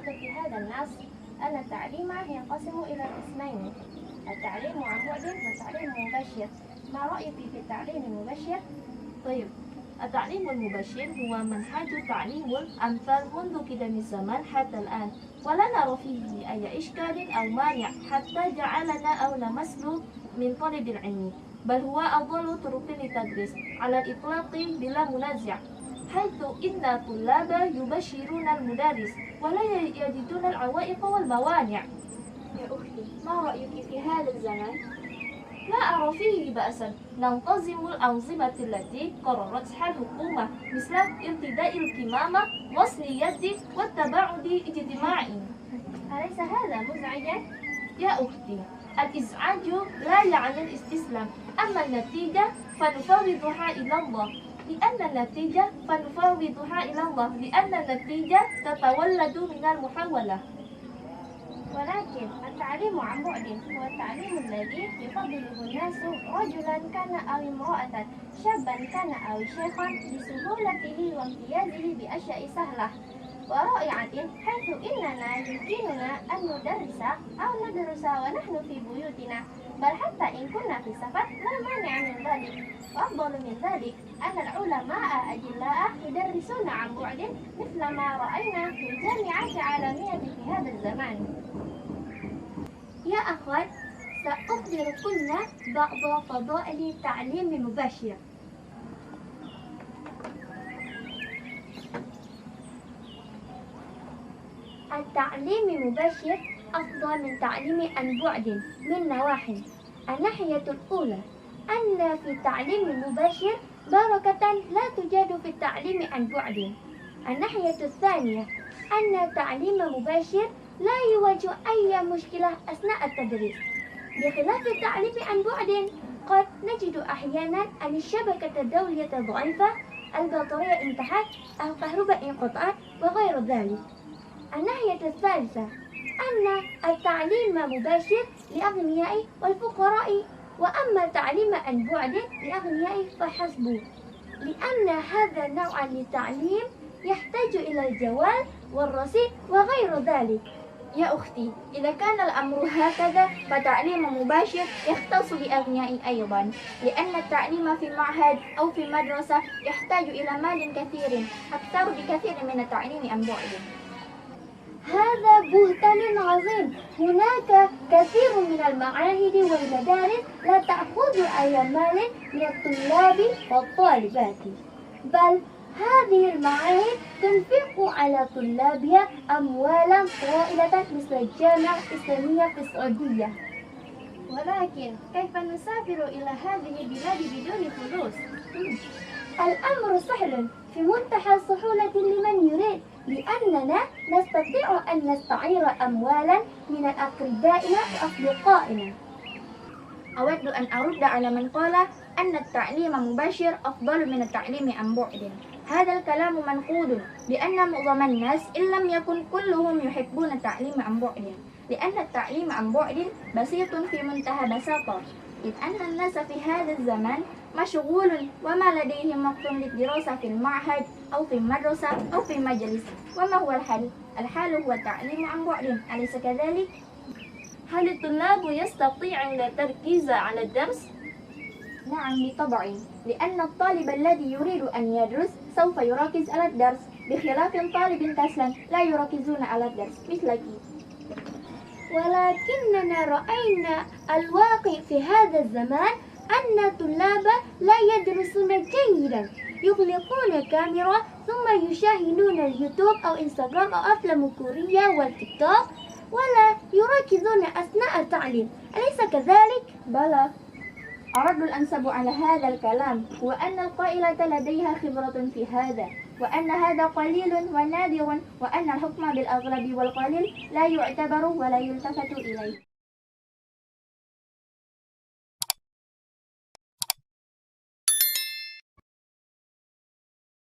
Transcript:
قرأت في هذا النص أن التعليم ينقسم إلى قسمين: التعليم عن بعد والتعليم المباشر. ما رأيك في التعليم المباشر؟ طيب، التعليم المباشر هو منهج تعليم الأمثال منذ قدم الزمان حتى الآن، ولا نرى فيه أي إشكال أو مانع حتى جعلنا أو نمثل من طالب العلم، بل هو أفضل طرق للتدريس على الإطلاق بلا منازع، حيث إن الطلاب يبشرون المدرس ولا يجدون العوائق والموانع. يا أختي، ما رأيك في هذا الزمان؟ لا أرى فيه بأسا، ننتظم الأنظمة التي قررتها الحكومة مثل ارتداء الكمامة، غسل اليد، والتباعد الاجتماعي. أليس هذا مزعجا؟ يا أختي، الإزعاج لا يعني الاستسلام، أما النتيجة فنفوضها إلى الله، لأن النتيجة تتولد من المحاولة. ولكن التعليم عن بعد هو التعليم الذي يفضله الناس رجلا كان أو امرأة، شابا كان أو شيخا، لسهولته وامتيازه بأشياء سهلة ورائعة، حيث إننا يمكننا أن ندرس أو ندرس ونحن في بيوتنا، بل حتى إن كنا في سفر لا مانع من ذلك. وأفضل من ذلك أن العلماء أجلاء يدرسون عن بعد مثل ما رأينا في الجامعات العالمية في هذا الزمان. يا أخوات، سأخبركن بعض فضائل التعليم المباشر. التعليم المباشر أفضل من تعليم عن بعد من نواحي. الناحية الأولى أن في التعليم المباشر بركة لا توجد في التعليم عن بعد. الناحية الثانية أن التعليم المباشر لا يواجه أي مشكلة أثناء التدريس، بخلاف التعليم عن بعد قد نجد أحيانا أن الشبكة الدولية ضعيفة، البطارية انتهت، الكهرباء انقطعت وغير ذلك. الناحية الثالثة أن التعليم مباشر للأغنياء والفقراء، وأما التعليم عن بعد للأغنياء فحسب، لأن هذا النوع من التعليم يحتاج إلى الجوال والرصيد وغير ذلك. يا أختي، إذا كان الأمر هكذا فتعليم مباشر يختص بأغنياء أيضا، لأن التعليم في معهد أو في مدرسة يحتاج إلى مال كثير أكثر بكثير من التعليم عن بعد. هذا بهتان عظيم. هناك كثير من المعاهد والمدارس لا تأخذ أي مال من الطلاب والطالبات، بل هذه المعاهد تنفق على طلابها أموالا طائلة مثل الجامعة الإسلامية في السعودية. ولكن كيف نسافر إلى هذه البلاد بدون فلوس؟ الأمر سهل في منتهى السهولة لمن يريد، لأننا نستطيع أن نستعير أموالا من أقربائنا وأصدقائنا. أود أن أرد على من قال أن التعليم مباشر أفضل من التعليم عن بعد. هذا الكلام منقول، لأن معظم الناس إن لم يكن كلهم يحبون التعليم عن بعد، لأن التعليم عن بعد بسيط في منتهى بساطة، إذ أن الناس في هذا الزمان مشغول وما لديهم وقت للدراسة في المعهد أو في المدرسة أو في المجلس. وما هو الحل؟ الحل هو التعليم عن بعد، أليس كذلك؟ هل الطلاب يستطيعون التركيز على الدرس؟ نعم بالطبع، لأن الطالب الذي يريد أن يدرس سوف يركز على الدرس، بخلاف طالب كسلان لا يركزون على الدرس مثلك. ولكننا رأينا الواقع في هذا الزمان أن الطلاب لا يدرسون جيدا، يغلقون الكاميرا ثم يشاهدون اليوتيوب أو إنستغرام أو أفلام كورية والتيك توك، ولا يركزون أثناء التعليم، أليس كذلك؟ بلى، الرد الأنسب على هذا الكلام هو أن القائلة لديها خبرة في هذا، وأن هذا قليل ونادر، وأن الحكم بالأغلب والقليل لا يعتبر ولا يلتفت إليه.